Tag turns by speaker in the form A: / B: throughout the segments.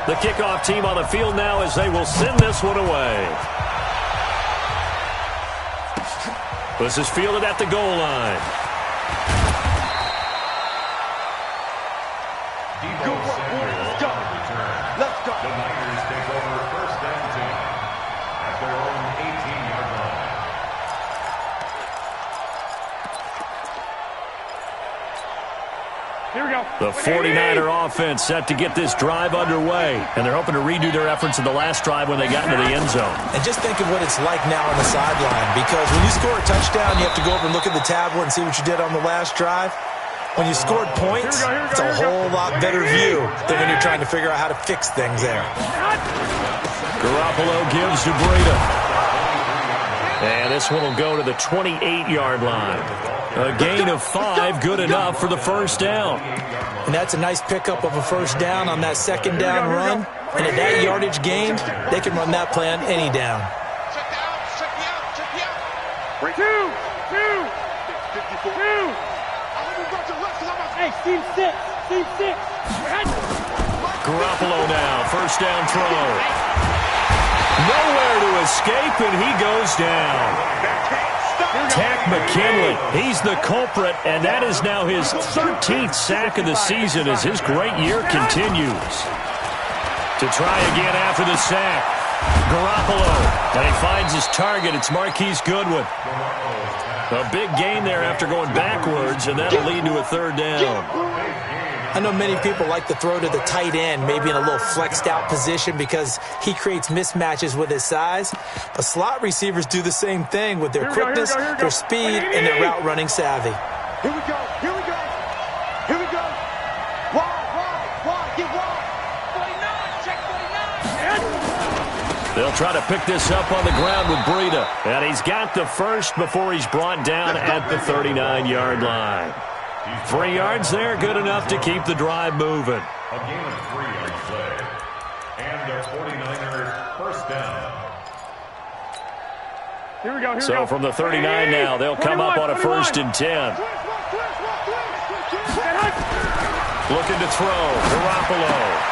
A: The kickoff team on the field now as they will send this one away. This is fielded at the goal line.
B: Let's go.
C: The Niners take over first and 10 at their own 18-yard line.
B: Here we go.
A: The 49er offense set to get this drive underway, and they're hoping to redo their efforts in the last drive when they got into the end zone.
D: And just think of what it's like now on the sideline, because when you score a touchdown, you have to go over and look at the tablet and see what you did on the last drive. When you scored points, it's a whole lot better view than when you're trying to figure out how to fix things there.
A: Garoppolo gives to Breida. And this one will go to the 28-yard line. A gain of 5, good enough for the first down.
D: And that's a nice pickup of a first down on that second down run. And at that yardage gain, they can run that play on any down.
B: Two. Hey, team 6.
A: Garoppolo now, first down throw. Nowhere to escape, and he goes down. Tack McKinley, he's the culprit, and that is now his 13th sack of the season as his great year continues. To try again after the sack, Garoppolo, and he finds his target. It's Marquise Goodwin. A big gain there after going backwards, and that'll lead to a third down.
D: I know many people like to throw to the tight end, maybe in a little flexed out position because he creates mismatches with his size. But slot receivers do the same thing with their quickness, their speed, and their route running savvy.
B: Here we go. Wide. Get wide. 49, check 49.
A: They'll try to pick this up on the ground with Breida. And he's got the first before he's brought down at the 39-yard line. 3 yards there, good enough to keep the drive moving.
C: A gain of 3 on play. And the 49ers first down.
B: Here we go.
A: So from the 39 now, they'll come up on a 1st and 10. Looking to throw. Garoppolo.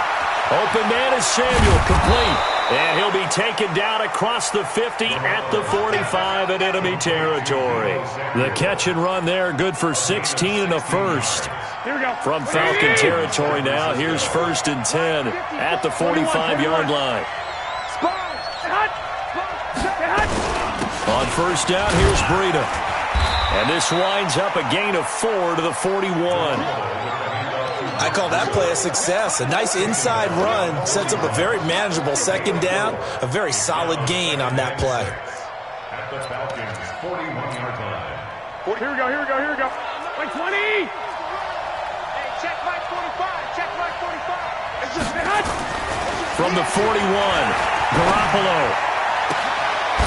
A: Open man is Samuel, complete. And he'll be taken down across the 50 at the 45 in enemy territory. The catch and run there, good for 16 and a first. From Falcon territory now, here's 1st and 10 at the 45-yard line. On first down, here's Breida. And this winds up a gain of 4 to the 41.
D: I call that play a success. A nice inside run sets up a very manageable second down, a very solid gain on that play.
C: At the Falcons' 41-yard line.
B: Here we go. Like 20. Hey, check my 45.
A: From the 41, Garoppolo.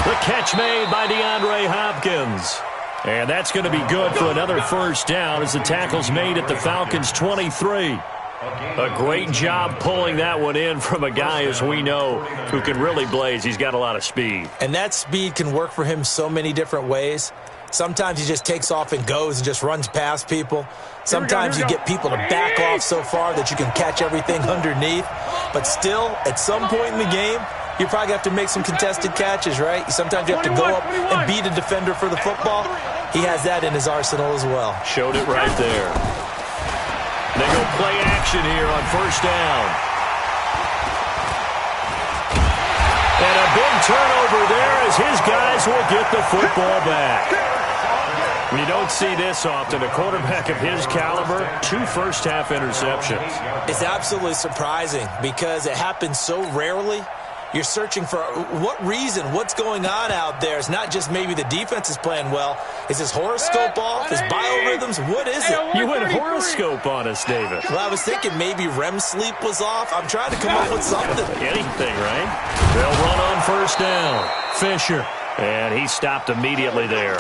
A: The catch made by DeAndre Hopkins. And that's going to be good for another first down as the tackle's made at the Falcons' 23. A great job pulling that one in from a guy, as we know, who can really blaze. He's got a lot of speed.
D: And that speed can work for him so many different ways. Sometimes he just takes off and goes and just runs past people. Sometimes you get people to back off so far that you can catch everything underneath. But still, at some point in the game, you probably have to make some contested catches, right? Sometimes you have to go up and beat a defender for the football. He has that in his arsenal as well.
A: Showed it right there. They go play action here on first down. And a big turnover there as his guys will get the football back. We don't see this often. A quarterback of his caliber, 2 first-half interceptions.
D: It's absolutely surprising because it happens so rarely. You're searching for what reason, what's going on out there. It's not just maybe the defense is playing well. Is his horoscope off? His biorhythms? What is it?
A: You went horoscope on us, David.
D: Well, I was thinking maybe REM sleep was off. I'm trying to come up with something.
A: Anything, right? They'll run on first down. Fisher. And he stopped immediately there.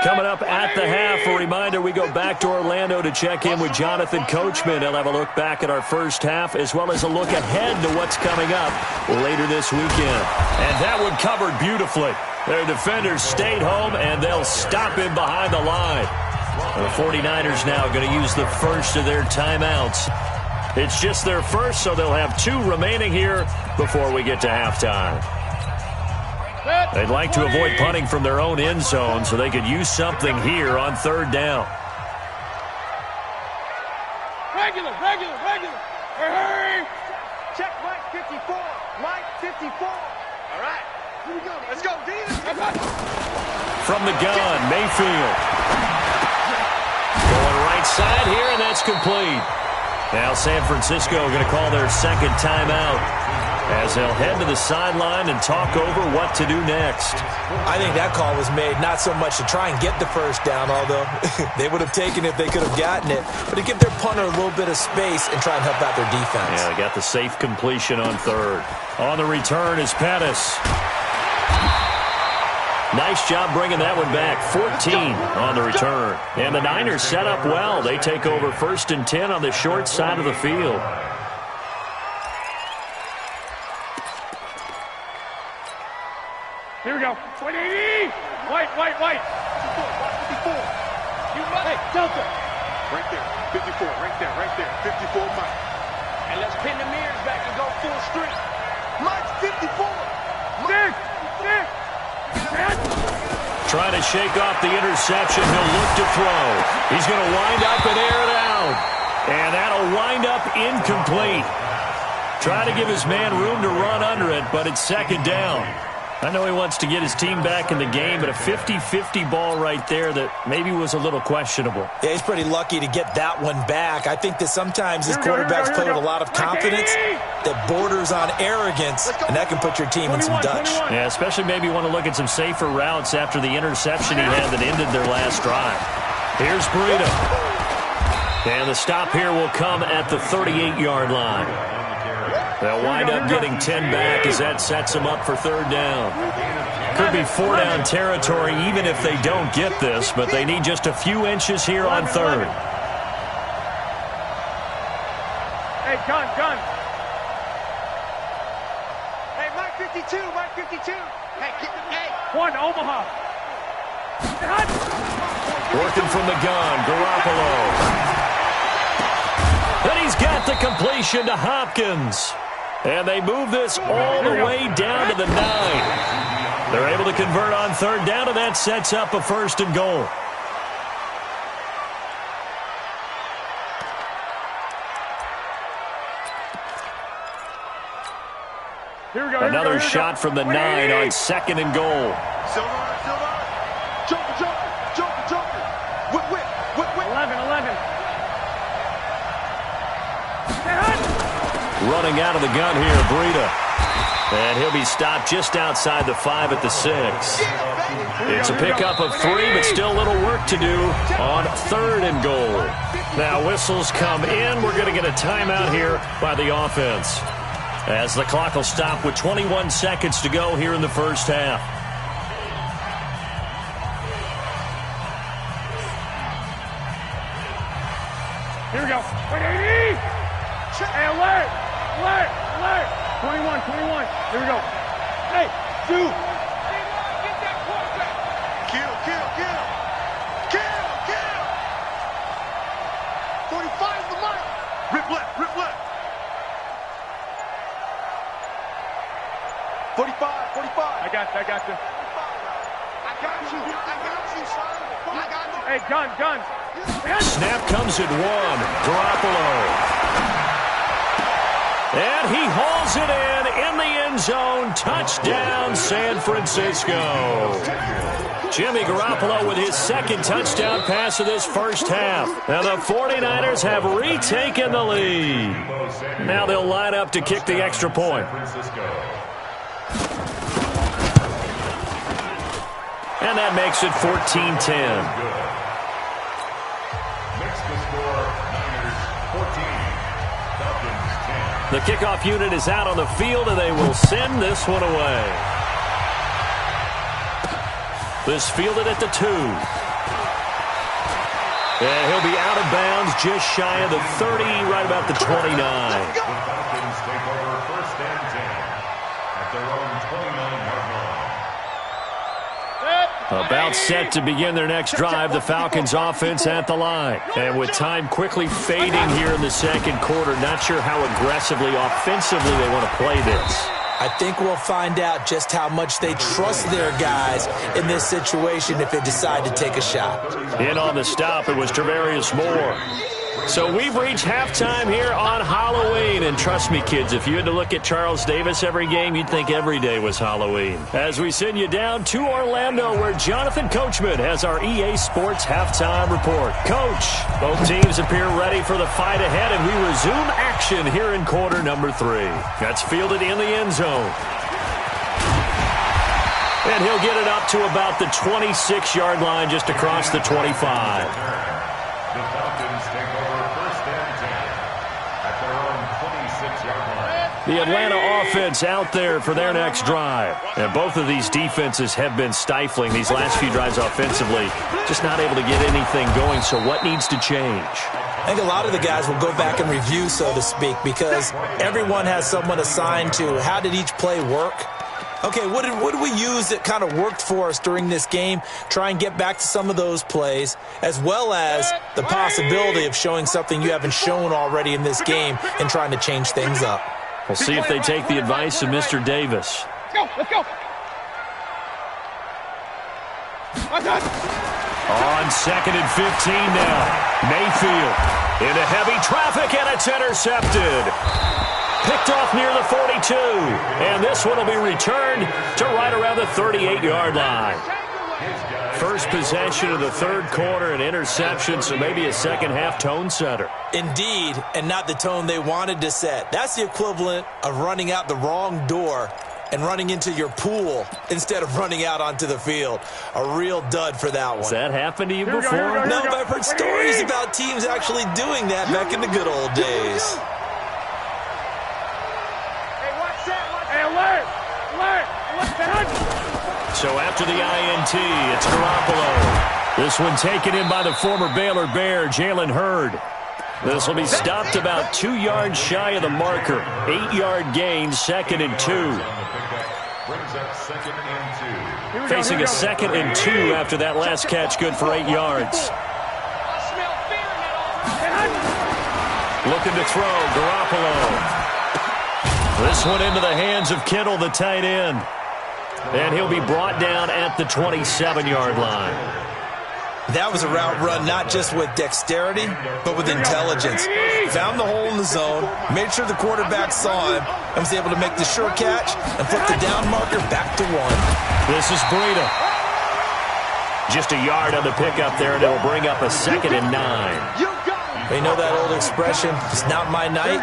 A: Coming up at the half, a reminder, we go back to Orlando to check in with Jonathan Coachman. He'll have a look back at our first half as well as a look ahead to what's coming up later this weekend. And that one covered beautifully. Their defenders stayed home, and they'll stop him behind the line. The 49ers now going to use the first of their timeouts. It's just their first, so they'll have 2 remaining here before we get to halftime. They'd like to avoid punting from their own end zone so they could use something here on 3rd down.
B: Regular. Hurry. Check Mike 54. Mike 54. All right. Here we go. Let's go, D.
A: From the gun, Mayfield. Going right side here, and that's complete. Now San Francisco going to call their second timeout as they'll head to the sideline and talk over what to do next.
D: I think that call was made not so much to try and get the first down, although they would have taken it if they could have gotten it, but to give their punter a little bit of space and try and help out their defense.
A: Yeah, they got the safe completion on 3rd. On the return is Pettis. Nice job bringing that one back. 14 on the return. And the Niners set up well. They take over 1st and 10 on the short side of the field.
B: Here we go. 180. White. 54. You run. Hey, Delta. Right there. 54. Right there. 54 Mike. And let's pin the mirrors back and go full strength. Mike 54. Six.
A: Trying to shake off the interception. He'll look to throw. He's going to wind up and air it out. And that'll wind up incomplete. Try to give his man room to run under it, but it's 2nd down. I know he wants to get his team back in the game, but a 50-50 ball right there that maybe was a little questionable.
D: Yeah, he's pretty lucky to get that one back. I think that sometimes his quarterbacks play with a lot of confidence that borders on arrogance, and that can put your team in some Dutch.
A: Yeah, especially maybe you want to look at some safer routes after the interception he had that ended their last drive. Here's Breida. And the stop here will come at the 38-yard line. They'll wind up getting 10 back as that sets them up for 3rd down. Could be 4-down territory even if they don't get this, but they need just a few inches here on 3rd.
B: Hey, gun. Hey, Mike 52. Hey, one, Omaha.
A: Working from the gun, Garoppolo. And he's got the completion to Hopkins. And they move this all the way down to the 9. They're able to convert on 3rd down, and that sets up a 1st and goal. Another shot from the 9 on 2nd and goal.
B: Silver. Joker. Whip. 11.
A: Running out of the gun here, Breida. And he'll be stopped just outside the 5 at the 6. It's a pickup of 3, but still a little work to do on 3rd and goal. Now whistles come in. We're going to get a timeout here by the offense, as the clock will stop with 21 seconds to go here in the first half.
B: Here we go. 180. Hey, alert. 21. Here we go. Hey, dude. Get that quarterback. Kill. 45 is the mark. Rip left. 45. I got you. Hey, gun.
A: Snap comes at 1. Garoppolo. And he hauls it in the end zone. Touchdown, San Francisco. Jimmy Garoppolo with his 2nd touchdown pass of this first half. And the 49ers have retaken the lead. Now they'll line up to kick the extra point. And that makes it 14-10. The kickoff unit is out on the field, and they will send this one away. This fielded at the 2. And he'll be out of bounds just shy of the 30, right about the 29.
C: The Falcons take over 1st and 10 at their own 29-yard line.
A: About set to begin their next drive, the Falcons offense at the line. And with time quickly fading here in the second quarter, not sure how aggressively, offensively they want to play this.
D: I think we'll find out just how much they trust their guys in this situation if they decide to take a shot.
A: In on the stop, it was Travarius Moore. So we've reached halftime here on Halloween. And trust me, kids, if you had to look at Charles Davis every game, you'd think every day was Halloween. As we send you down to Orlando, where Jonathan Coachman has our EA Sports halftime report. Coach, both teams appear ready for the fight ahead, and we resume action here in quarter number 3. That's fielded in the end zone. And he'll get it up to about the 26-yard line, just across the 25.
C: The Falcons take over first and 10 at their own 26-yard line.
A: The Atlanta offense out there for their next drive. And both of these defenses have been stifling these last few drives offensively. Just not able to get anything going, so what needs to change?
D: I think a lot of the guys will go back and review, so to speak, because everyone has someone assigned to how did each play work. Okay, what did we use that kind of worked for us during this game? Try and get back to some of those plays, as well as the possibility of showing something you haven't shown already in this game and trying to change things up.
A: We'll see if they take the advice of Mr. Davis.
B: Let's go.
A: On 2nd and 15 now. Mayfield into heavy traffic, and it's intercepted. Picked off near the 42, and this one will be returned to right around the 38-yard line. First possession of the third quarter, an interception, so maybe a second-half tone setter.
D: Indeed, and not the tone they wanted to set. That's the equivalent of running out the wrong door and running into your pool instead of running out onto the field. A real dud for that one.
A: Has that happened to you before?
D: No, but I've heard stories about teams actually doing that back in the good old days.
A: So after the INT, it's Garoppolo. This one taken in by the former Baylor Bear, Jalen Hurd. This will be stopped about 2 yards shy of the marker. 8-yard gain, 2nd and 2. Facing a 2nd and 2 after that last catch, good for 8 yards. Looking to throw, Garoppolo. This one into the hands of Kittle, the tight end. And he'll be brought down at the 27-yard line.
D: That was a route run not just with dexterity, but with intelligence. Found the hole in the zone, made sure the quarterback saw him, and was able to make the sure catch and flip the down marker back to 1.
A: This is Breida. Just a yard on the pickup there, and it'll bring up a 2nd and 9.
D: You know that old expression, it's not my night?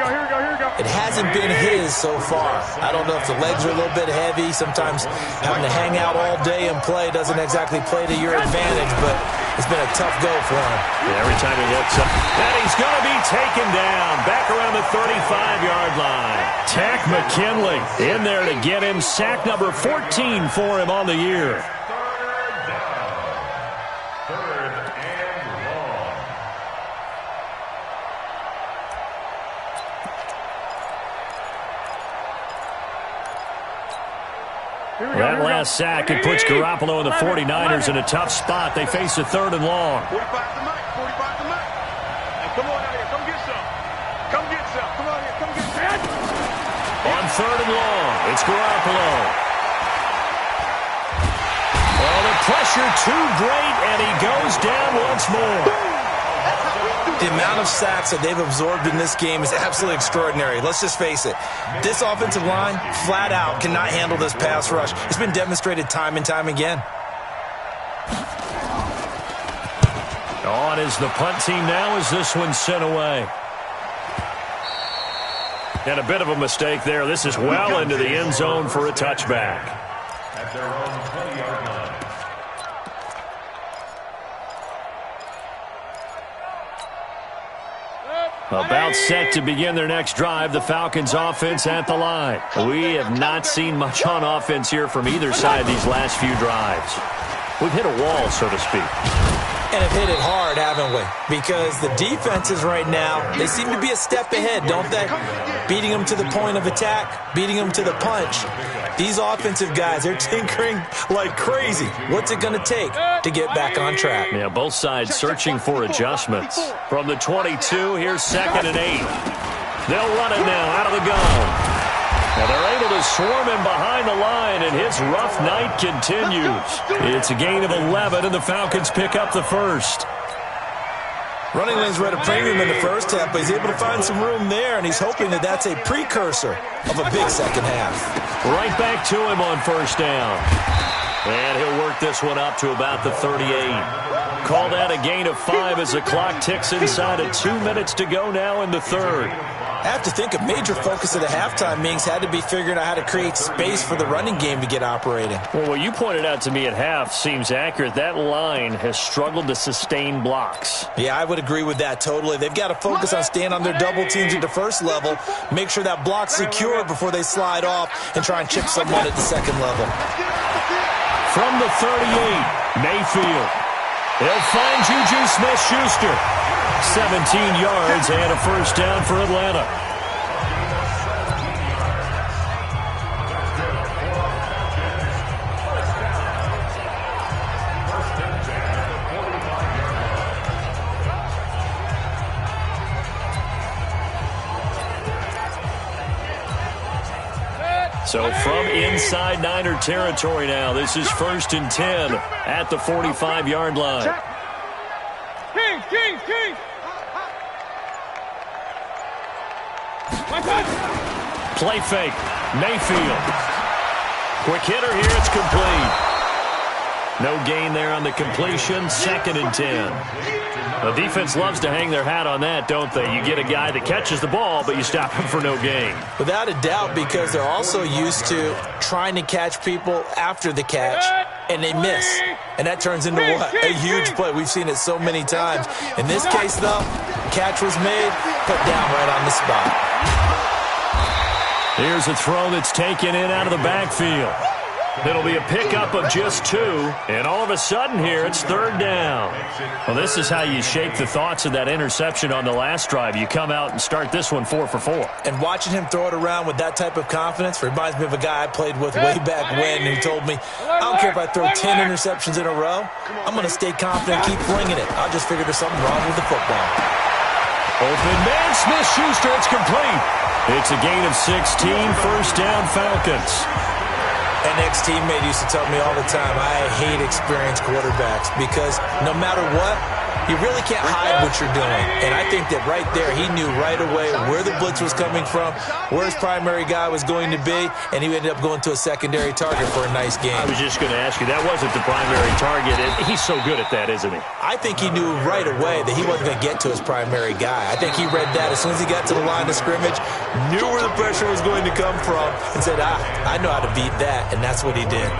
D: It hasn't been his so far. I don't know if the legs are a little bit heavy. Sometimes having to hang out all day and play doesn't exactly play to your advantage, but it's been a tough go for him.
A: Yeah, every time he looks up. And he's going to be taken down back around the 35-yard line. Tack McKinley in there to get him. Sack number 14 for him on the year. That last sack, it puts Garoppolo and the 49ers in a tough spot. They face a 3rd and long.
B: 45 to Mike. Hey, come on out here. Come get some. Come get some. Come on here. Come get some.
A: On 3rd and long, it's Garoppolo. Oh, the pressure too great, and he goes down once more.
D: The amount of sacks that they've absorbed in this game is absolutely extraordinary. Let's just face it. This offensive line, flat out, cannot handle this pass rush. It's been demonstrated time and time again.
A: On is the punt team now as this one's sent away. And a bit of a mistake there. This is well into the end zone for a touchback.
C: At their own 20-yard line.
A: About set to begin their next drive, the Falcons offense at the line. We have not seen much on offense here from either side these last few drives. We've hit a wall, so to speak.
D: And have hit it hard, haven't we? Because the defenses right now, they seem to be a step ahead, don't they? Beating them to the point of attack, beating them to the punch. These offensive guys, they're tinkering like crazy. What's it going to take to get back on track?
A: Yeah, both sides searching for adjustments. From the 22, here's 2nd and 8. They'll run it now out of the gun. Well, they're able to swarm him behind the line, and his rough night continues. It's a gain of 11, and the Falcons pick up the first.
D: Running lanes were at a premium in the first half, but he's able to find some room there, and he's hoping that that's a precursor of a big second half.
A: Right back to him on first down. And he'll work this one up to about the 38. Called out a gain of 5 as the clock ticks inside of 2 minutes to go now in the third.
D: I have to think a major focus of the halftime meetings had to be figuring out how to create space for the running game to get operating.
A: Well, what you pointed out to me at half seems accurate. That line has struggled to sustain blocks.
D: Yeah, I would agree with that totally. They've got to focus on staying on their double teams at the first level, make sure that block's secure before they slide off and try and chip someone at the second level.
A: From the 38, Mayfield. They'll find Juju Smith-Schuster. 17 yards and a first down for Atlanta. So from inside Niner territory now, this is 1st and 10 at the 45-yard line.
B: King.
A: Play fake. Mayfield. Quick hitter here. It's complete. No gain there on the completion. 2nd and 10. The defense loves to hang their hat on that, don't they? You get a guy that catches the ball, but you stop him for no gain.
D: Without a doubt, because they're also used to trying to catch people after the catch, and they miss. And that turns into what? A huge play. We've seen it so many times. In this case, though, catch was made, put down right on the spot.
A: Here's a throw that's taken in out of the backfield. It'll be a pickup of just 2, and all of a sudden here, it's 3rd down. Well, this is how you shake the thoughts of that interception on the last drive. You come out and start this one 4 for 4.
D: And watching him throw it around with that type of confidence reminds me of a guy I played with way back when who told me, I don't care if I throw 10 interceptions in a row. I'm going to stay confident and keep flinging it. I'll just figure there's something wrong with the football.
A: Open man, Smith-Schuster, it's complete. It's a gain of 16, first down Falcons.
D: An ex-teammate used to tell me all the time, I hate experienced quarterbacks because no matter what, you really can't hide what you're doing. And I think that right there, he knew right away where the blitz was coming from, where his primary guy was going to be, and he ended up going to a secondary target for a nice game.
A: I was just going to ask you, that wasn't the primary target. He's so good at that, isn't he?
D: I think he knew right away that he wasn't going to get to his primary guy. I think he read that as soon as he got to the line of scrimmage, knew where the pressure was going to come from, and said, I know how to beat that, and that's what he did.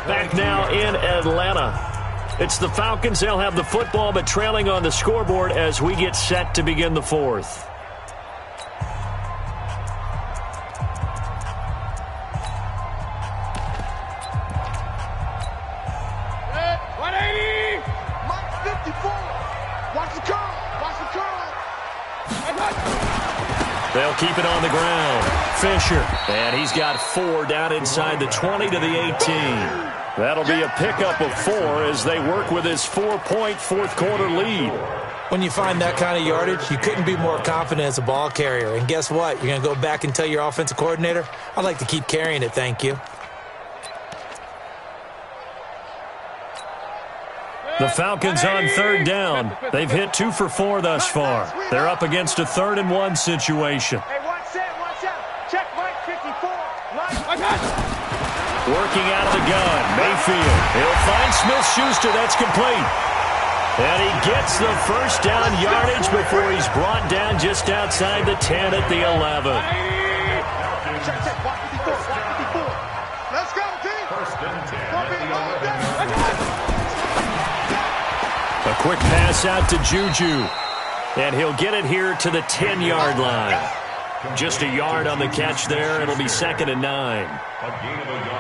A: Back now in Atlanta. It's the Falcons. They'll have the football, but trailing on the scoreboard as we get set to begin the fourth. They'll keep it on the ground. Fisher, and he's got 4 down inside the 20 to the 18. That'll be a pickup of 4 as they work with his 4-point fourth-quarter lead.
D: When you find that kind of yardage, you couldn't be more confident as a ball carrier. And guess what? You're going to go back and tell your offensive coordinator, I'd like to keep carrying it, thank you.
A: The Falcons on 3rd down. They've hit 2 for 4 thus far. They're up against a 3rd and 1 situation.
B: Hey, watch out. Check Mike 54.
A: Working out of the gun, Mayfield. He'll find Smith-Schuster. That's complete. And he gets the first down yardage before he's brought down just outside the 10 at the 11.
B: Check. Watch 54. Let's go, team.
C: 1st and 10.
A: A quick pass out to Juju. And he'll get it here to the 10-yard line. Just a yard on the catch there. It'll be 2nd and 9.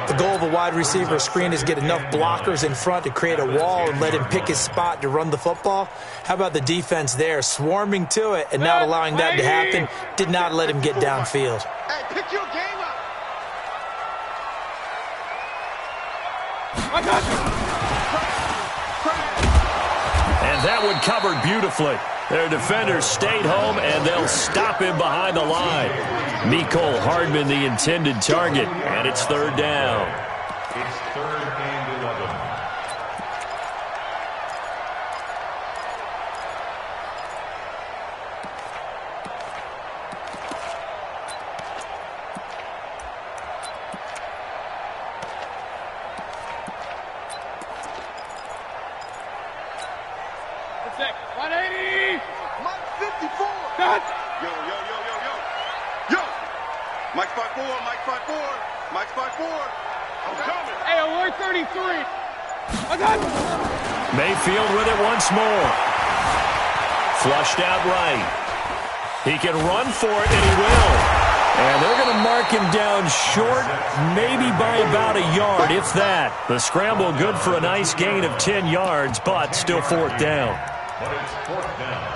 D: The goal of a wide receiver screen is get enough blockers in front to create a wall and let him pick his spot to run the football. How about the defense there, swarming to it and not allowing that to happen? Did not let him get downfield.
B: Hey, pick your game up.
A: And that one covered beautifully. Their defenders stayed home, and they'll stop him behind the line. Mecole Hardman, the intended target, and it's 3rd down.
C: It's 3rd and 11.
B: Mike 5-4, Mike 5-4, Mike 5-4. I'm coming.
E: Hey, alert 33. I got it.
A: Mayfield with it once more. Flushed out right. He can run for it, and he will. And they're going to mark him down short, maybe by about a yard, if that. The scramble good for a nice gain of 10 yards, but still 4th down.
C: But it's 4th down.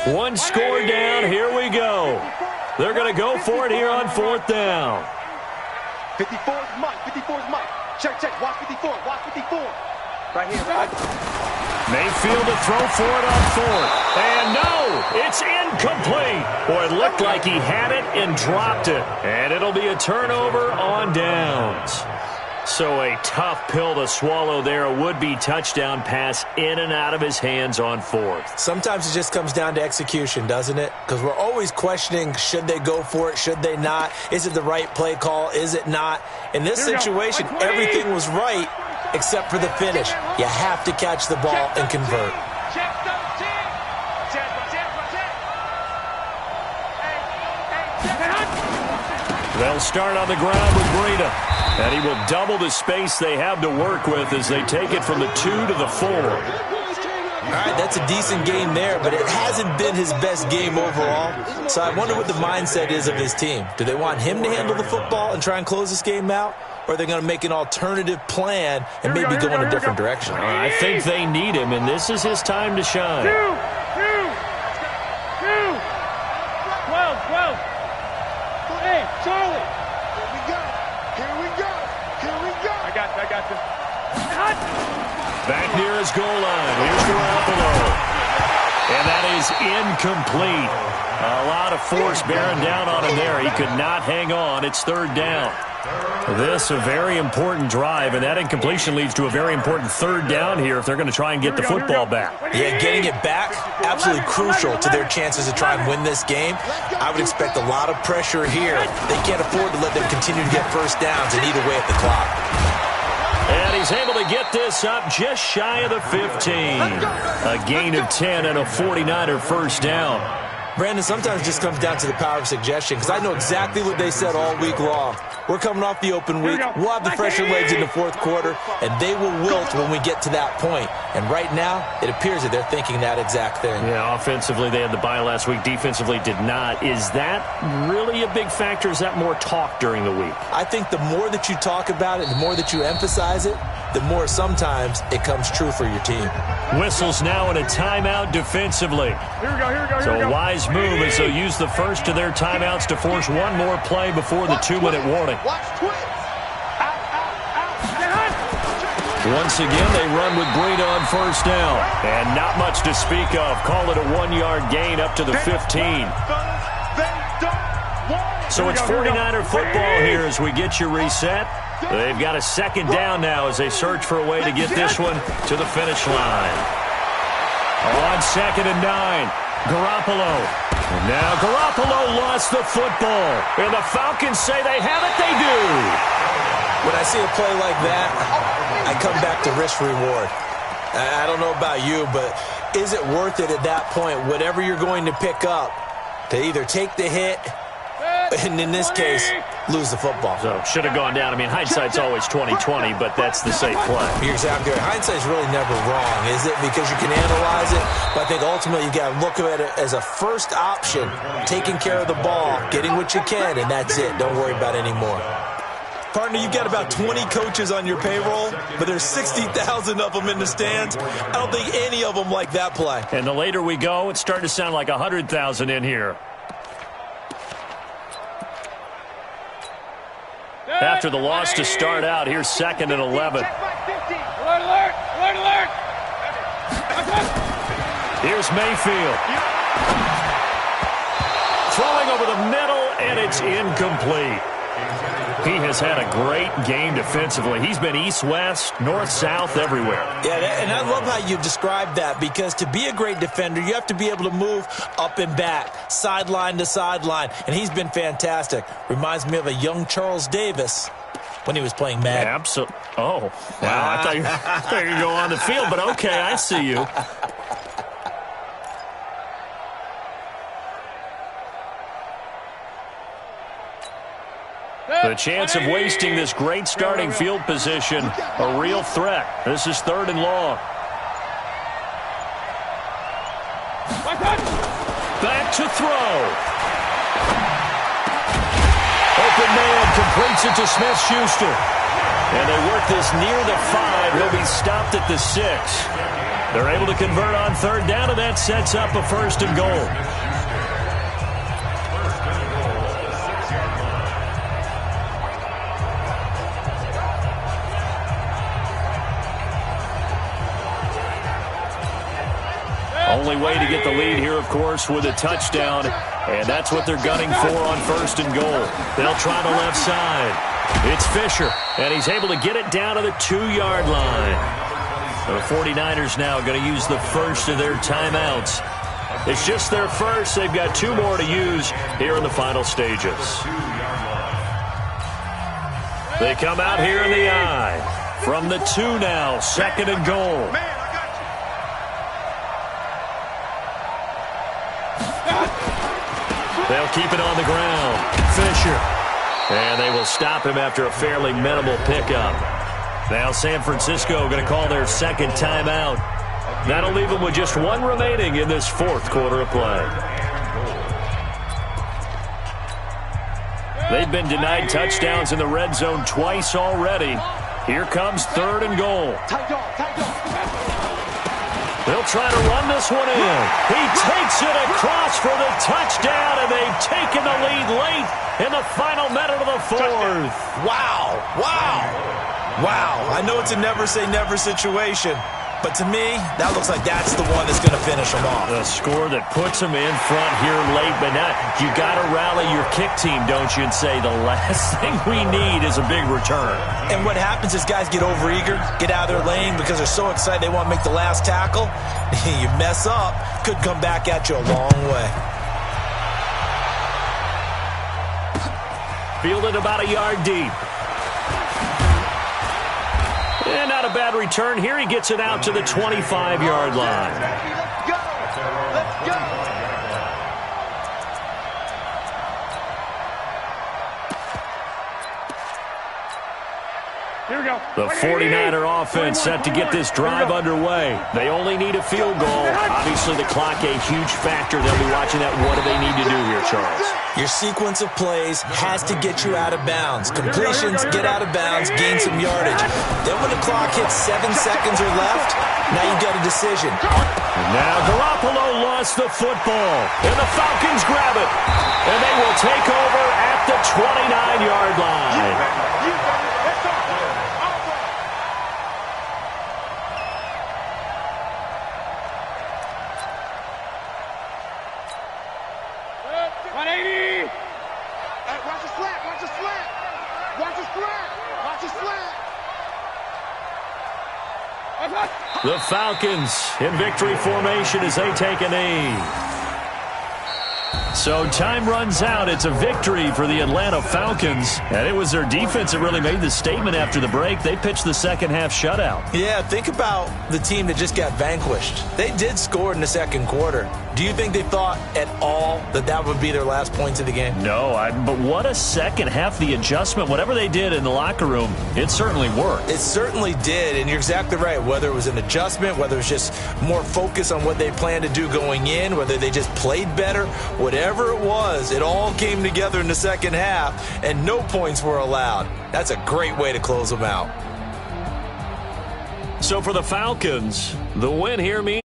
A: One score down, here we go. They're going to go for it here on 4th down.
B: 54's Mike, 54's Mike. Check, watch 54, watch 54. Right here.
A: Mayfield to throw for it on 4th. And no, it's incomplete. Boy, it looked like he had it and dropped it. And it'll be a turnover on downs. So a tough pill to swallow there. A would-be touchdown pass in and out of his hands on 4th.
D: Sometimes it just comes down to execution, doesn't it? Because we're always questioning, should they go for it, should they not? Is it the right play call, is it not? In this situation, everything was right except for the finish. You have to catch the ball and convert.
A: They'll start on the ground with Breida. And he will double the space they have to work with as they take it from the 2 to the 4.
D: All right, that's a decent game there, but it hasn't been his best game overall. So I wonder what the mindset is of his team. Do they want him to handle the football and try and close this game out? Or are they going to make an alternative plan and maybe go in a different direction?
A: I think they need him, and this is his time to shine.
E: 12. Hey, Charlie. I got this.
A: Back near his goal line. Here's Garoppolo. And that is incomplete. A lot of force bearing down on him there. He could not hang on. It's 3rd down. This a very important drive, and that incompletion leads to a very important 3rd down here if they're going to try and get the football back.
D: Yeah, getting it back, absolutely crucial to their chances to try and win this game. I would expect a lot of pressure here. They can't afford to let them continue to get first downs and eat away at the clock.
A: And he's able to get this up just shy of the 15. A gain of 10 and a 49er first down.
D: Brandon, sometimes it just comes down to the power of suggestion, because I know exactly what they said all week long. We're coming off the open week. We'll have the fresher legs in the 4th quarter, and they will wilt when we get to that point. And right now, it appears that they're thinking that exact thing.
A: Yeah, offensively, they had the bye last week. Defensively, did not. Is that really a big factor? Is that more talk during the week?
D: I think the more that you talk about it, the more that you emphasize it, the more sometimes it comes true for your team.
A: Whistles now in a timeout defensively.
E: Here we go.
A: So a wise move as they'll use the first of their timeouts to force one more play before the 2-minute warning.
B: Watch twins.
A: Once again, they run with Breida on first down. And not much to speak of. Call it a 1-yard gain up to the 15. So it's 49er football here as we get you reset. They've got a 2nd down now as they search for a way to get this one to the finish line. On 2nd and 9, Garoppolo. And now Garoppolo lost the football. And the Falcons say they have it. They do.
D: When I see a play like that, I come back to risk-reward. I don't know about you, but is it worth it at that point, whatever you're going to pick up, to either take the hit And in this case, lose the football.
A: So should have gone down. I mean, hindsight's always 20/20, but that's the safe play.
D: You're exactly right. Hindsight's really never wrong, is it? Because you can analyze it, but I think ultimately you got to look at it as a first option, taking care of the ball, getting what you can, and that's it. Don't worry about it anymore.
F: Partner, you've got about 20 coaches on your payroll, but there's 60,000 of them in the stands. I don't think any of them like that play.
A: And the later we go, it's starting to sound like 100,000 in here. After the loss to start out, here's 2nd and 11.
E: Alert, alert, alert, alert.
A: Here's Mayfield. Throwing over the middle, and it's incomplete. He has had a great game defensively. He's been east-west, north-south, everywhere.
D: Yeah, and I love how you described that, because to be a great defender, you have to be able to move up and back, sideline to sideline, and he's been fantastic. Reminds me of a young Charles Davis when he was playing Madden.
A: Absolutely. Oh, wow. I thought you were going to go on the field, but okay, I see you. The chance of wasting this great starting field position, a real threat. This is 3rd and long. Back to throw. Open man completes it to Smith-Schuster. And they work this near the 5. He'll be stopped at the 6. They're able to convert on 3rd down, and that sets up a 1st and goal. Only way to get the lead here, of course, with a touchdown. And that's what they're gunning for on 1st and goal. They'll try the left side. It's Fisher, and he's able to get it down to the 2-yard line. The 49ers now going to use the first of their timeouts. It's just their first. They've got 2 more to use here in the final stages. They come out here in the I. From the 2 now, 2nd and goal. They'll keep it on the ground. Fisher. And they will stop him after a fairly minimal pickup. Now San Francisco going to call their 2nd timeout. That'll leave them with just 1 remaining in this 4th quarter of play. They've been denied touchdowns in the red zone twice already. Here comes 3rd and goal. They'll try to run this one in. He takes it across for the touchdown, and they've taken the lead late in the final minute of the 4th.
D: Wow, wow, wow. I know it's a never-say-never situation, but to me, that looks like that's the one that's going to finish them off.
A: The score that puts them in front here late, but now you got to rally your kick team, don't you, and say the last thing we need is a big return.
D: And what happens is guys get overeager, get out of their lane because they're so excited they want to make the last tackle. You mess up, could come back at you a long way.
A: Fielded about a yard deep. And not a bad return here. He gets it out to the 25-yard line.
B: Let's go! Let's go!
E: Here we go.
A: The 49er offense set to get this drive underway. They only need a field goal. Obviously, the clock a huge factor. They'll be watching that. What do they need to do here, Charles?
D: Your sequence of plays has to get you out of bounds. Completions, get out of bounds, gain some yardage. Then when the clock hits 7 seconds or left, now you've got a decision.
A: Now Garoppolo lost the football, and the Falcons grab it. And they will take over at the 29-yard line. The Falcons in victory formation as they take a knee. So time runs out. It's a victory for the Atlanta Falcons. And it was their defense that really made the statement after the break. They pitched the second half shutout.
D: Yeah, think about the team that just got vanquished. They did score in the second quarter, Do you think they thought at all that that would be their last points of the game?
A: No, but what a second half. The adjustment, whatever they did in the locker room, it certainly worked.
D: It certainly did, and you're exactly right. Whether it was an adjustment, whether it was just more focus on what they planned to do going in, whether they just played better, whatever it was, it all came together in the second half, and no points were allowed. That's a great way to close them out.
A: So for the Falcons, the win here means